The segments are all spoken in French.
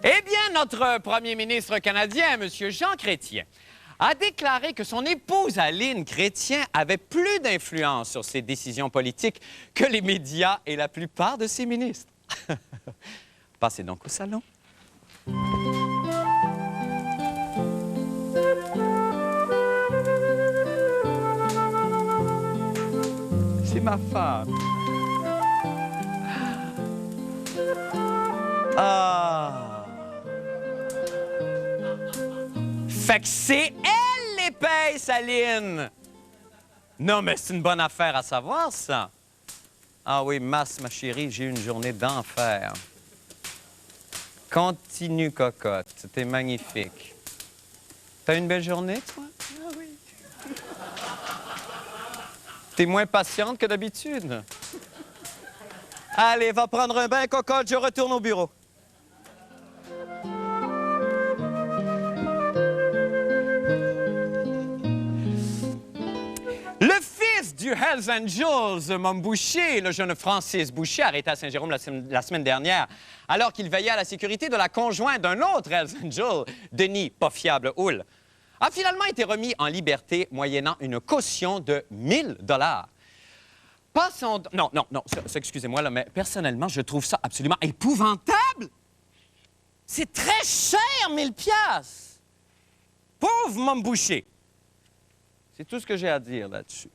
Eh bien, notre premier ministre canadien, M. Jean Chrétien, a déclaré que son épouse Aline Chrétien avait plus d'influence sur ses décisions politiques que les médias et la plupart de ses ministres. Passez donc au salon. C'est ma femme. Ah! Fait que c'est elle l'épaisse, Aline! Non, mais c'est une bonne affaire à savoir, ça. Ah oui, Masse, ma chérie, j'ai eu une journée d'enfer. Continue, cocotte. C'était magnifique. T'as une belle journée, toi? Ah oui. T'es moins patiente que d'habitude. Allez, va prendre un bain, cocotte, je retourne au bureau. Le fils du Hells Angels, Mom Boucher, le jeune Francis Boucher, arrêté à Saint-Jérôme la semaine dernière, alors qu'il veillait à la sécurité de la conjointe d'un autre Hells Angel, Denis Pas Fiable Hull, a finalement été remis en liberté moyennant une caution de 1 000 $. Passons... Non, excusez-moi, là, mais personnellement, je trouve ça absolument épouvantable. C'est très cher, 1 000 $. Pauvre Mom Boucher. C'est tout ce que j'ai à dire là-dessus.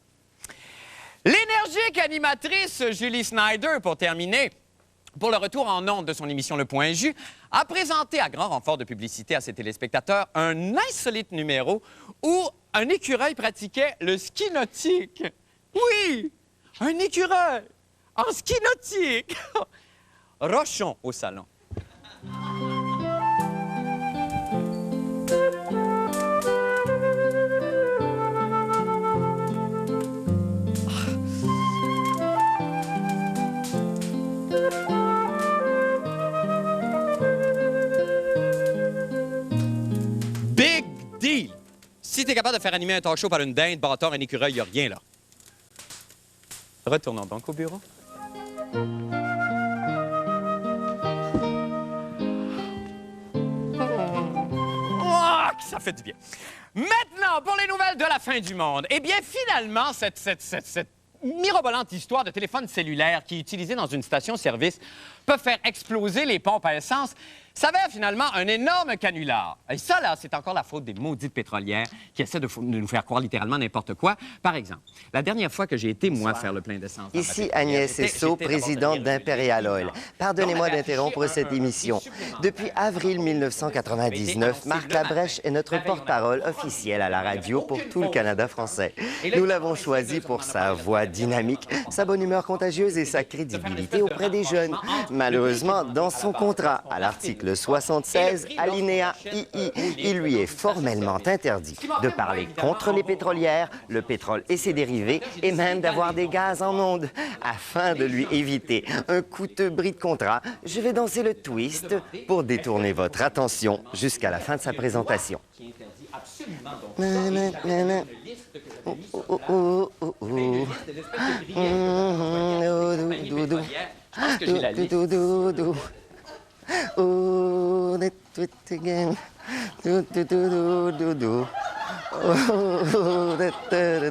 L'énergique animatrice Julie Snyder, pour terminer, pour le retour en ondes de son émission Le Point Jus, a présenté à grand renfort de publicité à ses téléspectateurs un insolite numéro où un écureuil pratiquait le ski nautique. Oui, un écureuil en ski nautique. Rochon au salon. Big deal! Si t'es capable de faire animer un talk show par une dinde, bâtard, un écureuil, y a rien là. Retournons donc au bureau. Oh, que ça fait du bien. Maintenant, pour les nouvelles de la fin du monde. Eh bien, finalement, cette mirobolante histoire de téléphone cellulaire qui est utilisé dans une station-service peut faire exploser les pompes à essence s'avère finalement un énorme canular. Et ça, là, c'est encore la faute des maudites pétrolières qui essaient de nous faire croire littéralement n'importe quoi. Par exemple, la dernière fois que j'ai été, moi, faire le plein d'essence... Ici Agnès Esso, présidente d'Imperial Oil. Pardonnez-moi d'interrompre cette émission. Depuis avril 1999, Marc Labrèche est notre porte-parole officiel à la radio pour tout le Canada français. Nous l'avons choisi pour sa voix dynamique, sa bonne humeur contagieuse et sa crédibilité auprès des jeunes. Malheureusement, dans son contrat, à l'article 76, alinéa II, il lui est formellement interdit de parler contre les pétrolières, le pétrole et ses dérivés, et même d'avoir des gaz en ondes. Afin de lui éviter un coûteux bris de contrat, je vais danser le twist pour détourner votre attention jusqu'à la fin de sa présentation. Oh, let's do it again. Do, do, do, do, do, do. Oh, da, da, da,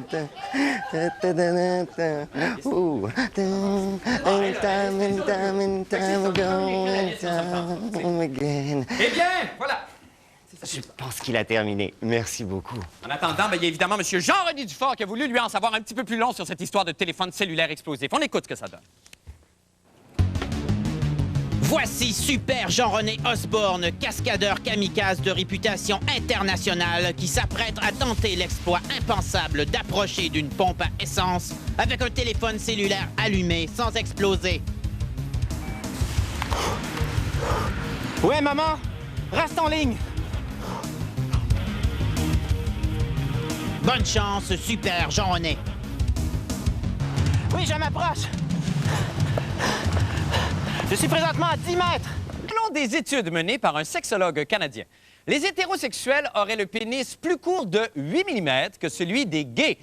da, da, da, da. Oh, time again. Eh bien, voilà! Je pense qu'il a terminé. Merci beaucoup. En attendant, il y a évidemment M. Jean-René Dufort qui a voulu lui en savoir un petit peu plus long sur cette histoire de téléphone cellulaire explosif. On écoute ce que ça donne. Voici Super Jean-René Osborne, cascadeur kamikaze de réputation internationale qui s'apprête à tenter l'exploit impensable d'approcher d'une pompe à essence avec un téléphone cellulaire allumé sans exploser. Ouais, maman, reste en ligne. Bonne chance, Super Jean-René. Oui, je m'approche. Je suis présentement à 10 mètres. Selon des études menées par un sexologue canadien, les hétérosexuels auraient le pénis plus court de 8 mm que celui des gays.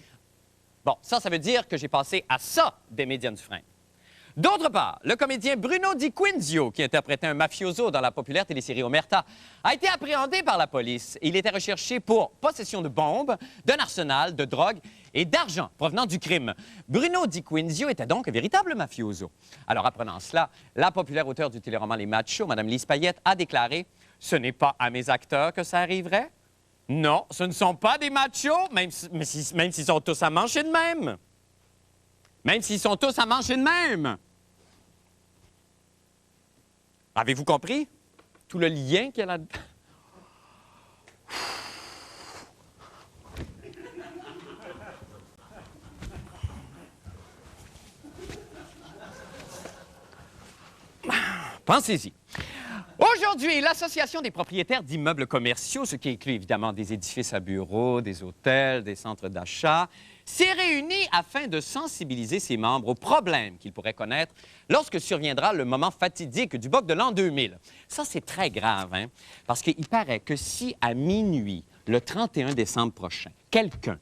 Bon, ça veut dire que j'ai passé à ça des médias du frein. D'autre part, le comédien Bruno Di Quinzio, qui interprétait un mafioso dans la populaire télésérie Omerta, a été appréhendé par la police. Il était recherché pour possession de bombes, d'un arsenal, de drogue et d'argent provenant du crime. Bruno Di Quinzio était donc un véritable mafioso. Alors, apprenant cela, la populaire auteure du téléroman Les Machos, Mme Lise Payette, a déclaré « Ce n'est pas à mes acteurs que ça arriverait. Non, ce ne sont pas des machos, même s'ils sont tous à manger de même. Même s'ils sont tous à manger de même. » Avez-vous compris tout le lien qu'il y a là-dedans? Pensez-y. Aujourd'hui, l'Association des propriétaires d'immeubles commerciaux, ce qui inclut évidemment des édifices à bureaux, des hôtels, des centres d'achat, s'est réunie afin de sensibiliser ses membres aux problèmes qu'ils pourraient connaître lorsque surviendra le moment fatidique du bug de l'an 2000. Ça, c'est très grave, hein? Parce qu'il paraît que si, à minuit, le 31 décembre prochain, quelqu'un,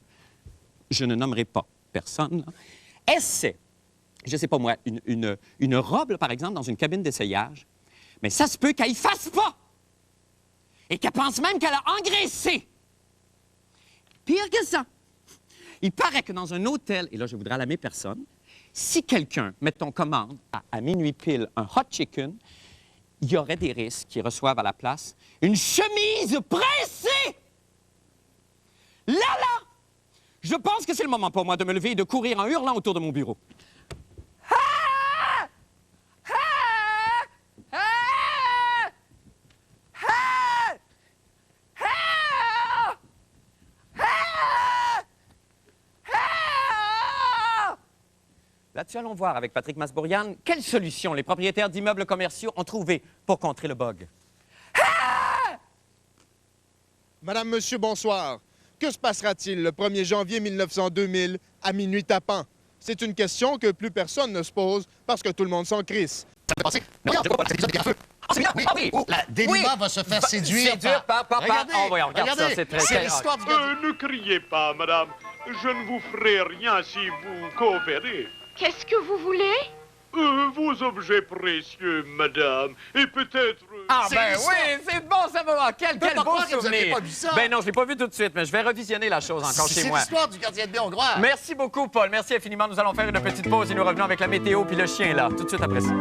je ne nommerai pas personne, là, essaie, je ne sais pas moi, une robe, là, par exemple, dans une cabine d'essayage, mais ça se peut qu'elle y fasse pas! Et qu'elle pense même qu'elle a engraissé! Pire que ça! Il paraît que dans un hôtel, et là, je voudrais alarmer personne, si quelqu'un, mettons, commande à minuit pile un hot chicken, il y aurait des risques qu'ils reçoivent à la place une chemise pressée! Là! Je pense que c'est le moment pour moi de me lever et de courir en hurlant autour de mon bureau. Là-dessus, allons voir avec Patrick Masbourian quelles solutions les propriétaires d'immeubles commerciaux ont trouvées pour contrer le bug. Madame, monsieur, bonsoir. Que se passera-t-il le 1er janvier 2000 à minuit tapant? C'est une question que plus personne ne se pose parce que tout le monde s'en crisse. Ça peut passer. Non, je vois pas l'épisode des garfeux. Ah, c'est là, oui, oui. Oh, la Délima va se faire séduire par... Regardez, Oh, voyons, regarde regardez, ça, c'est très... c'est l'histoire du... Ne criez pas, madame. Je ne vous ferai rien si vous coopérez. Qu'est-ce que vous voulez? Vos objets précieux, madame, et peut-être... Ah, C'est ben l'histoire. oui, c'est bon, ça va voir. Quel pas beau croire que vous souvenir. aviez pas vu ça. Ben non, je l'ai pas vu tout de suite, mais je vais revisionner la chose encore chez C'est moi. l'histoire du gardien de bien hongrois. Merci beaucoup, Paul. Merci infiniment. Nous allons faire une petite pause et nous revenons avec la météo puis le chien, là, tout de suite après ça.